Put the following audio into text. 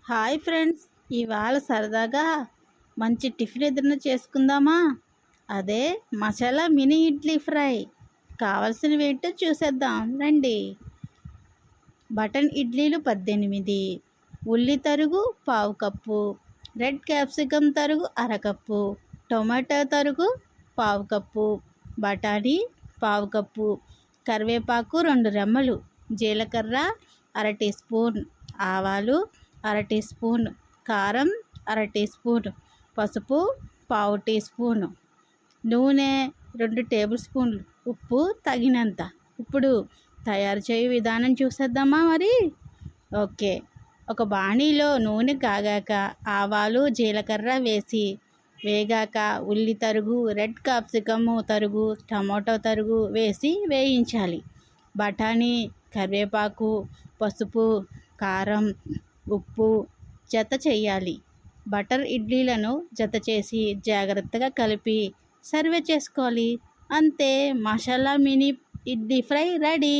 Hi friends, ఇవాళ సరదాగా మంచి టిఫిన్ ఏదైనా చేసుకుందామా? అదే మసాలా మినీ ఇడ్లీ ఫ్రై. కావాల్సినవి ఏంటో చూసేద్దాం రండి. బటన్ ఇడ్లీలు 18, ఉల్లి తరుగు పావు కప్పు, రెడ్ క్యాప్సికమ్ తరుగు అరకప్పు, టొమాటో తరుగు పావు కప్పు, బఠానీ పావు కప్పు, కరివేపాకు 2 రెమ్మలు, జీలకర్ర అర టీ స్పూన్, ఆవాలు అర టీ స్పూన్, కారం అర టీ స్పూన్, పసుపు పావు టీ స్పూన్, నూనె 2 టేబుల్ స్పూన్లు, ఉప్పు తగినంత. ఇప్పుడు తయారు చేయు విధానం చూసేద్దామా మరి? ఓకే. ఒక బాణీలో నూనె కాగాక ఆవాలు జీలకర్ర వేసి వేగాక ఉల్లి తరుగు, రెడ్ క్యాప్సికమ్ తరుగు, టమాటో తరుగు వేసి వేయించాలి. బఠానీ, కరివేపాకు, పసుపు, కారం, ఉప్పు జత చేయాలి. బటర్ ఇడ్లీలను జత చేసి జాగ్రత్తగా కలిపి సర్వ్ చేసుకోవాలి. అంతే, masala mini idli fry ready.